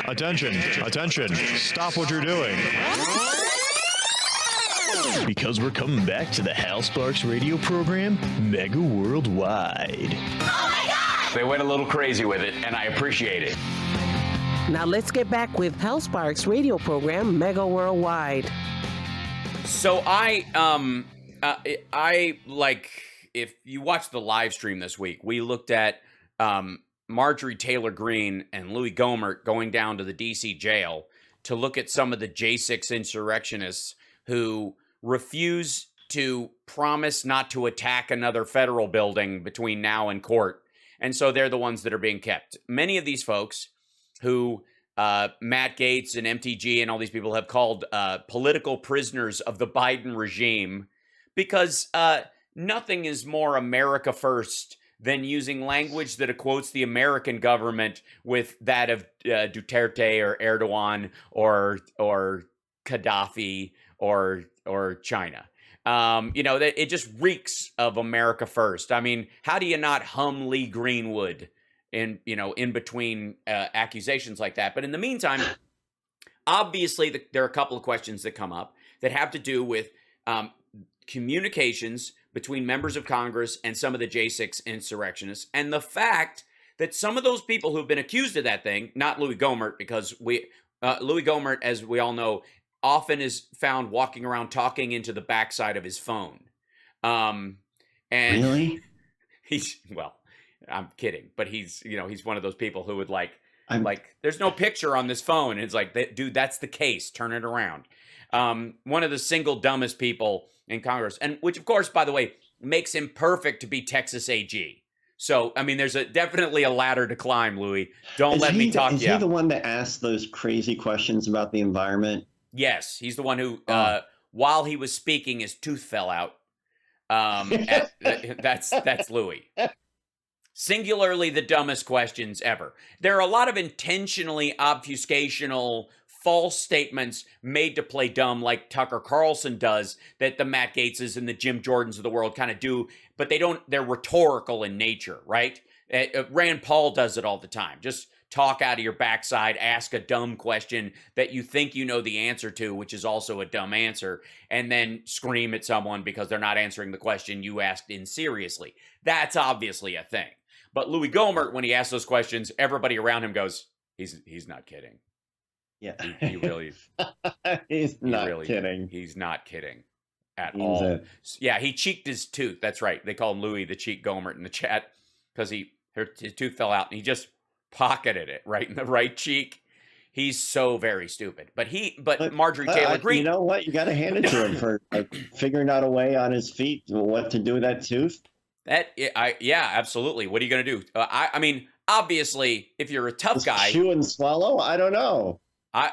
Attention, attention, stop what you're doing. Because we're coming back to the Hal Sparks radio program, Mega Worldwide. Oh my God! They went a little crazy with it, and I appreciate it. Now let's get back with Hal Sparks radio program, Mega Worldwide. So I if you watch the live stream this week, we looked at Margarie Taylor Greene and Louie Gohmert going down to the D.C. jail to look at some of the J6 insurrectionists who refuse to promise not to attack another federal building between now and court. And so they're the ones that are being kept. Many of these folks who Matt Gaetz and MTG and all these people have called political prisoners of the Biden regime, because nothing is more America first than using language that quotes the American government with that of Duterte or Erdogan or Gaddafi or China. It just reeks of America first. I mean, how do you not hum Lee Greenwood in between accusations like that? But in the meantime, obviously there are a couple of questions that come up that have to do with communications between members of Congress and some of the J6 insurrectionists, and the fact that some of those people who've been accused of that thing, not Louie Gohmert, because Louie Gohmert, as we all know, often is found walking around talking into the backside of his phone. And really? I'm kidding, but he's one of those people who would there's no picture on this phone. And it's like, dude, that's the case. Turn it around. One of the single dumbest people in Congress, and which, of course, by the way, makes him perfect to be Texas AG. So, I mean, there's definitely a ladder to climb, Louie. Don't let me talk. Is he the one that asked those crazy questions about the environment? Yes, he's the one who, while he was speaking, his tooth fell out. That's Louie. Singularly the dumbest questions ever. There are a lot of intentionally obfuscational false statements made to play dumb, like Tucker Carlson does, that the Matt Gaetzes and the Jim Jordans of the world kind of do, but they're rhetorical in nature, right? Rand Paul does it all the time. Just talk out of your backside, ask a dumb question that you think you know the answer to, which is also a dumb answer, and then scream at someone because they're not answering the question you asked in seriously. That's obviously a thing. But Louie Gohmert, when he asks those questions, everybody around him goes, he's not kidding. Yeah. He really... He's not kidding. He's not kidding at all. Yeah, he cheeked his tooth. That's right. They call him Louie the Cheek Gohmert in the chat because his tooth fell out and he just pocketed it right in the right cheek. He's so very stupid. But Margarie Taylor Greene... You know what? You got to hand it to him for figuring out a way on his feet what to do with that tooth. Yeah, absolutely. What are you going to do? I mean, obviously, if you're a tough guy... Chew and swallow? I don't know.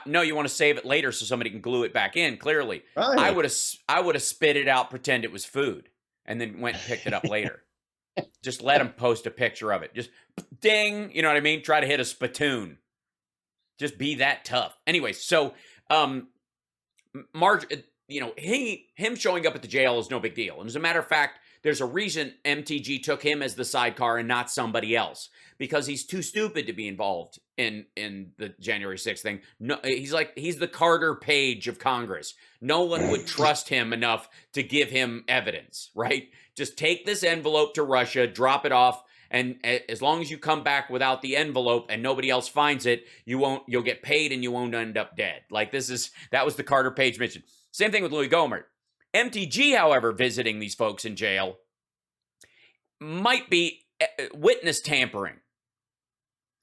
No, you want to save it later so somebody can glue it back in, clearly. Right. I would have spit it out, pretend it was food, and then went and picked it up later. Just let him post a picture of it. Just ding, you know what I mean? Try to hit a spittoon. Just be that tough. Anyway, so him showing up at the jail is no big deal. And as a matter of fact, there's a reason MTG took him as the sidecar and not somebody else, because he's too stupid to be involved in the January 6th thing. No, he's the Carter Page of Congress. No one would trust him enough to give him evidence, right? Just take this envelope to Russia, drop it off, and as long as you come back without the envelope and nobody else finds it, you'll get paid and you won't end up dead. That was the Carter Page mission. Same thing with Louie Gohmert. MTG, however, visiting these folks in jail might be witness tampering,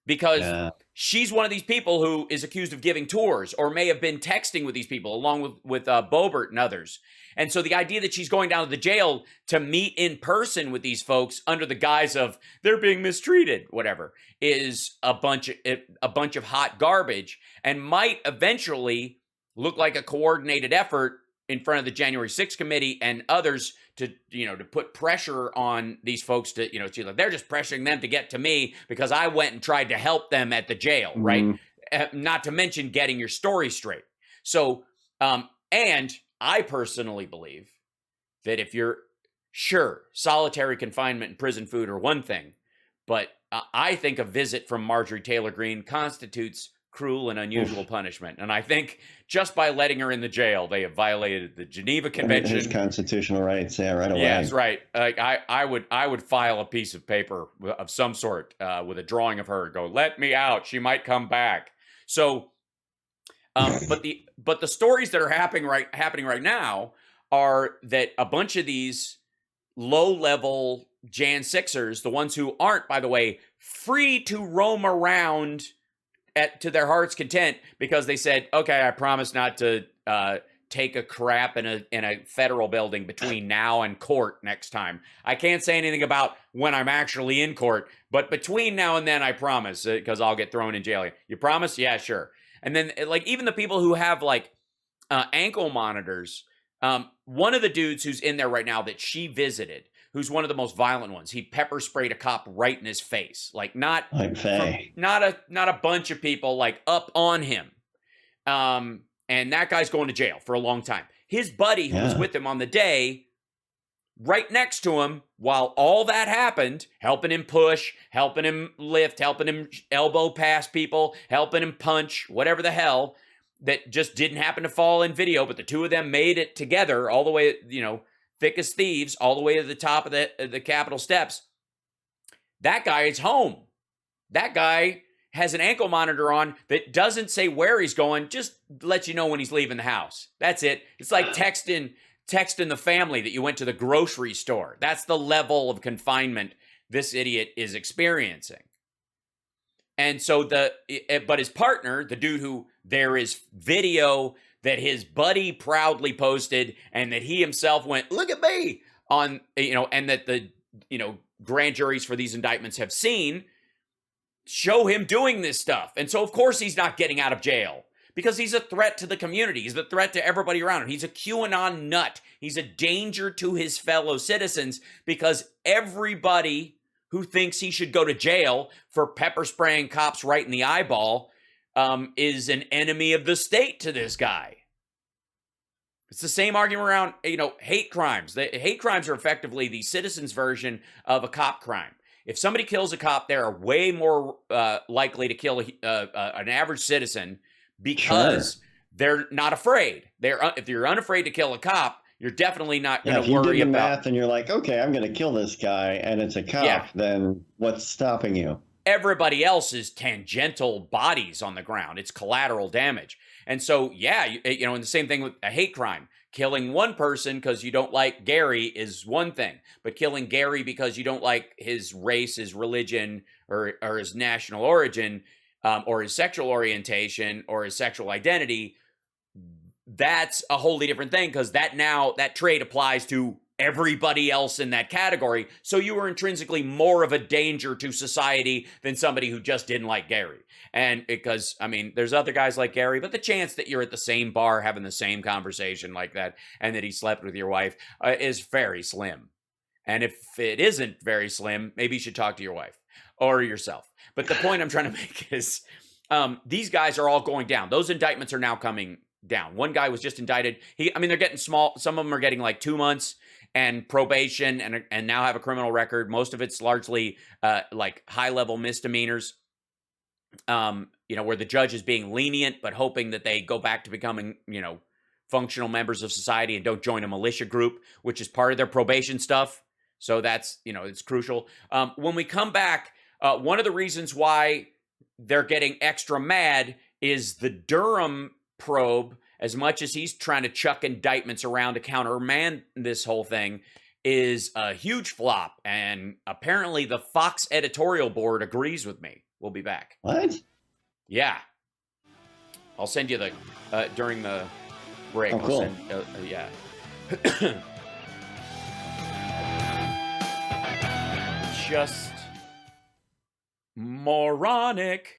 because she's one of these people who is accused of giving tours or may have been texting with these people along with Boebert and others. And so the idea that she's going down to the jail to meet in person with these folks under the guise of they're being mistreated, whatever, is a bunch of hot garbage, and might eventually look like a coordinated effort in front of the January 6th committee and others to put pressure on these folks to, they're just pressuring them to get to me because I went and tried to help them at the jail, right? Not to mention getting your story straight. So, and I personally believe that if you're solitary confinement and prison food are one thing, but I think a visit from Margarie Taylor Greene constitutes cruel and unusual punishment. And I think just by letting her in the jail, they have violated the Geneva Convention. His constitutional rights, right away. Yes, right. I would file a piece of paper of some sort with a drawing of her. Go, let me out. She might come back. So, but the stories that are happening right now are that a bunch of these low-level Jan 6ers, the ones who aren't, by the way, free to roam around to their heart's content because they said, okay, I promise not to take a crap in a federal building between now and court next time. I can't say anything about when I'm actually in court, but between now and then, I promise, because I'll get thrown in jail. You promise? Yeah, sure. And then, like, even the people who have, like, ankle monitors, one of the dudes who's in there right now that she visited, who's one of the most violent ones, he pepper sprayed a cop right in his face. Like, not a bunch of people, like, up on him. And that guy's going to jail for a long time. His buddy who was with him on the day, right next to him, while all that happened, helping him push, helping him lift, helping him elbow past people, helping him punch, whatever the hell, that just didn't happen to fall in video, but the two of them made it together all the way, thick as thieves, all the way to the top of the Capitol steps. That guy is home. That guy has an ankle monitor on that doesn't say where he's going, just lets you know when he's leaving the house. That's it. It's like texting the family that you went to the grocery store. That's the level of confinement this idiot is experiencing. And so but his partner, the dude who there is video that his buddy proudly posted and that he himself went, look at me on, and that the, grand juries for these indictments have seen, show him doing this stuff. And so, of course, he's not getting out of jail because he's a threat to the community. He's a threat to everybody around him. He's a QAnon nut. He's a danger to his fellow citizens because everybody who thinks he should go to jail for pepper spraying cops right in the eyeball is an enemy of the state to this guy. It's the same argument around, hate crimes. Hate crimes are effectively the citizen's version of a cop crime. If somebody kills a cop, they are way more likely to kill an average citizen because they're not afraid. If you're unafraid to kill a cop, you're definitely not going to worry about. If you do the math and you're like, okay, I'm going to kill this guy, and it's a cop, then what's stopping you? Everybody else is tangential bodies on the ground. It's collateral damage. And so, and the same thing with a hate crime. Killing one person because you don't like Gary is one thing, but killing Gary because you don't like his race, his religion, or his national origin, or his sexual orientation, or his sexual identity, that's a wholly different thing because that trait applies to everybody else in that category. So you are intrinsically more of a danger to society than somebody who just didn't like Gary. And because, there's other guys like Gary, but the chance that you're at the same bar having the same conversation like that and that he slept with your wife is very slim. And if it isn't very slim, maybe you should talk to your wife or yourself. But the point I'm trying to make is these guys are all going down. Those indictments are now coming down. One guy was just indicted. They're getting small. Some of them are getting like 2 months and probation and now have a criminal record. Most of it's largely like high-level misdemeanors, where the judge is being lenient but hoping that they go back to becoming, functional members of society and don't join a militia group, which is part of their probation stuff. So that's, it's crucial. When we come back, one of the reasons why they're getting extra mad is the Durham probe, as much as he's trying to chuck indictments around to countermand this whole thing, is a huge flop. And apparently the Fox editorial board agrees with me. We'll be back. What? Yeah. I'll send you during the break. Oh, cool. Yeah. Just moronic.